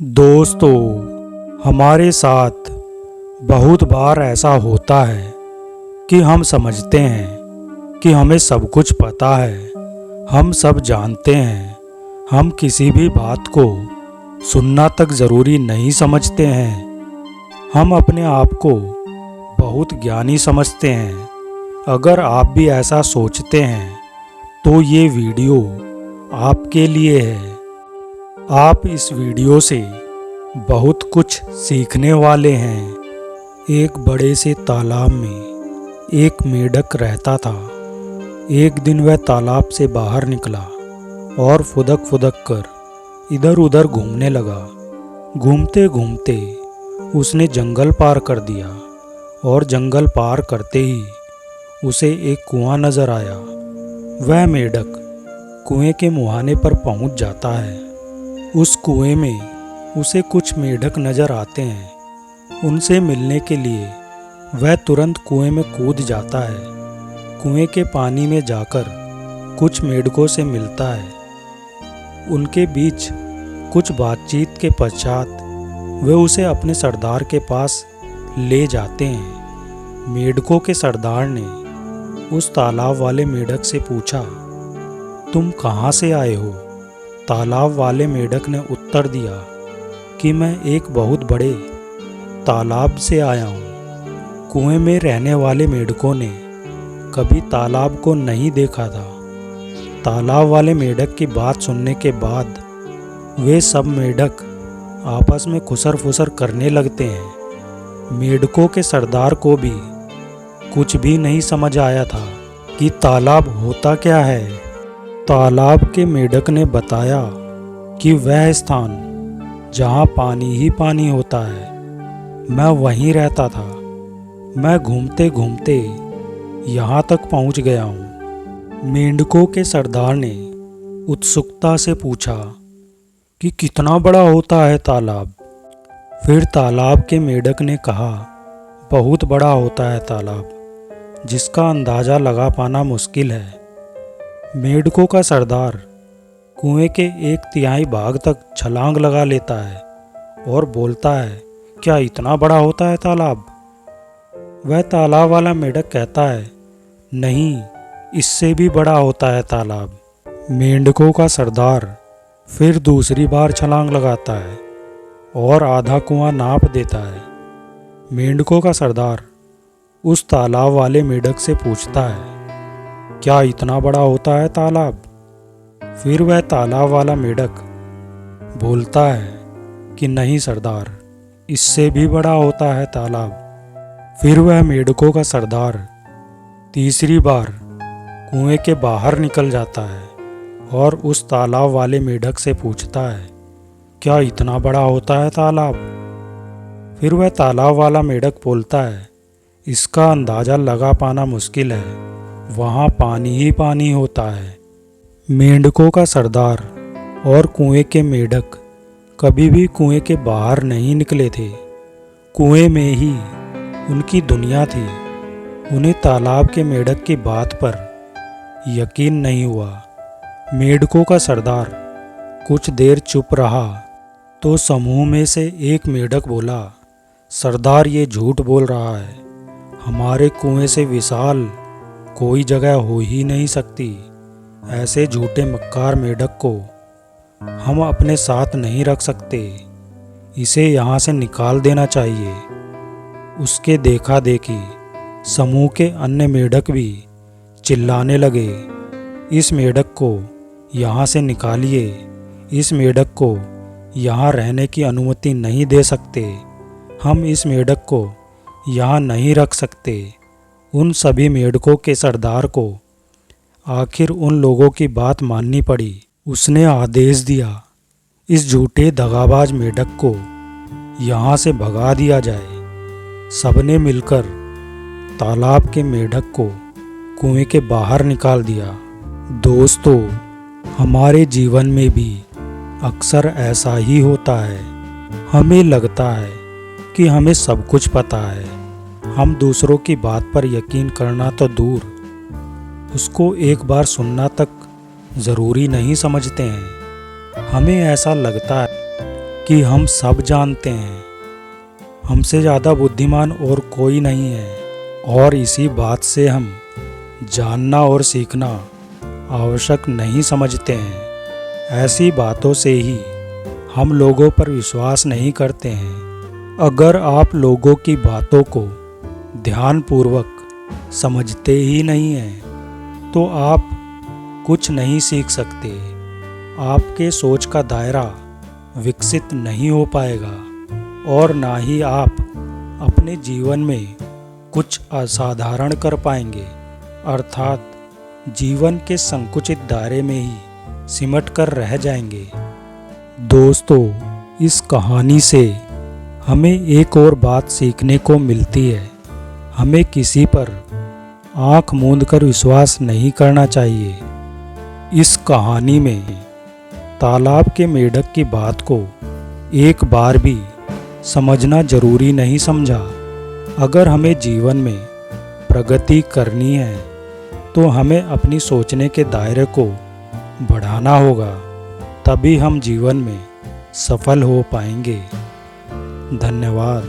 दोस्तों, हमारे साथ बहुत बार ऐसा होता है कि हम समझते हैं कि हमें सब कुछ पता है, हम सब जानते हैं। हम किसी भी बात को सुनना तक ज़रूरी नहीं समझते हैं। हम अपने आप को बहुत ज्ञानी समझते हैं। अगर आप भी ऐसा सोचते हैं तो ये वीडियो आपके लिए है। आप इस वीडियो से बहुत कुछ सीखने वाले हैं। एक बड़े से तालाब में एक मेंढक रहता था। एक दिन वह तालाब से बाहर निकला और फुदक फुदक कर इधर उधर घूमने लगा। घूमते घूमते उसने जंगल पार कर दिया और जंगल पार करते ही उसे एक कुआं नजर आया। वह मेंढक कुएं के मुहाने पर पहुंच जाता है। उस कुएं में उसे कुछ मेंढक नजर आते हैं। उनसे मिलने के लिए वह तुरंत कुएं में कूद जाता है। कुएं के पानी में जाकर कुछ मेंढकों से मिलता है। उनके बीच कुछ बातचीत के पश्चात वे उसे अपने सरदार के पास ले जाते हैं। मेंढकों के सरदार ने उस तालाब वाले मेंढक से पूछा, तुम कहाँ से आए हो? तालाब वाले मेंढक ने उत्तर दिया कि मैं एक बहुत बड़े तालाब से आया हूँ। कुएं में रहने वाले मेंढकों ने कभी तालाब को नहीं देखा था। तालाब वाले मेंढक की बात सुनने के बाद वे सब मेंढक आपस में खुसर फुसर करने लगते हैं। मेंढकों के सरदार को भी कुछ भी नहीं समझ आया था कि तालाब होता क्या है। तालाब के मेंढक ने बताया कि वह स्थान जहाँ पानी ही पानी होता है, मैं वहीं रहता था। मैं घूमते घूमते यहाँ तक पहुँच गया हूँ। मेंढकों के सरदार ने उत्सुकता से पूछा कि कितना बड़ा होता है तालाब? फिर तालाब के मेंढक ने कहा, बहुत बड़ा होता है तालाब, जिसका अंदाज़ा लगा पाना मुश्किल है। मेंढकों का सरदार कुएं के 1/3 भाग तक छलांग लगा लेता है और बोलता है, क्या इतना बड़ा होता है तालाब? वह तालाब वाला मेंढक कहता है, नहीं, इससे भी बड़ा होता है तालाब। मेंढकों का सरदार फिर दूसरी बार छलांग लगाता है और आधा कुआं नाप देता है। मेंढकों का सरदार उस तालाब वाले मेंढक से पूछता है, क्या इतना बड़ा होता है तालाब? फिर वह तालाब वाला मेंढक बोलता है कि नहीं सरदार, इससे भी बड़ा होता है तालाब। फिर वह मेंढकों का सरदार तीसरी बार कुएं के बाहर निकल जाता है और उस तालाब वाले मेंढक से पूछता है, क्या इतना बड़ा होता है तालाब? फिर वह तालाब वाला मेंढक बोलता है, इसका अंदाज़ा लगा पाना मुश्किल है, वहाँ पानी ही पानी होता है। मेंढकों का सरदार और कुएं के मेंढक कभी भी कुएं के बाहर नहीं निकले थे। कुएं में ही उनकी दुनिया थी। उन्हें तालाब के मेंढक की बात पर यकीन नहीं हुआ। मेंढकों का सरदार कुछ देर चुप रहा तो समूह में से एक मेंढक बोला, सरदार ये झूठ बोल रहा है। हमारे कुएं से विशाल कोई जगह हो ही नहीं सकती। ऐसे झूठे मक्कार मेंढक को हम अपने साथ नहीं रख सकते। इसे यहाँ से निकाल देना चाहिए। उसके देखा देखी समूह के अन्य मेंढक भी चिल्लाने लगे, इस मेंढक को यहाँ से निकालिए। इस मेंढक को यहाँ रहने की अनुमति नहीं दे सकते। हम इस मेंढक को यहाँ नहीं रख सकते। उन सभी मेंढकों के सरदार को आखिर उन लोगों की बात माननी पड़ी। उसने आदेश दिया, इस झूठे दगाबाज मेंढक को यहाँ से भगा दिया जाए। सबने मिलकर तालाब के मेंढक को कुएं के बाहर निकाल दिया। दोस्तों, हमारे जीवन में भी अक्सर ऐसा ही होता है। हमें लगता है कि हमें सब कुछ पता है। हम दूसरों की बात पर यकीन करना तो दूर, उसको एक बार सुनना तक ज़रूरी नहीं समझते हैं। हमें ऐसा लगता है कि हम सब जानते हैं, हमसे ज़्यादा बुद्धिमान और कोई नहीं है और इसी बात से हम जानना और सीखना आवश्यक नहीं समझते हैं। ऐसी बातों से ही हम लोगों पर विश्वास नहीं करते हैं। अगर आप लोगों की बातों को ध्यानपूर्वक समझते ही नहीं हैं तो आप कुछ नहीं सीख सकते। आपके सोच का दायरा विकसित नहीं हो पाएगा और ना ही आप अपने जीवन में कुछ असाधारण कर पाएंगे, अर्थात जीवन के संकुचित दायरे में ही सिमट कर रह जाएंगे। दोस्तों, इस कहानी से हमें एक और बात सीखने को मिलती है। हमें किसी पर आंख मूंद कर विश्वास नहीं करना चाहिए। इस कहानी में तालाब के मेंढक की बात को एक बार भी समझना जरूरी नहीं समझा। अगर हमें जीवन में प्रगति करनी है तो हमें अपनी सोचने के दायरे को बढ़ाना होगा, तभी हम जीवन में सफल हो पाएंगे। धन्यवाद।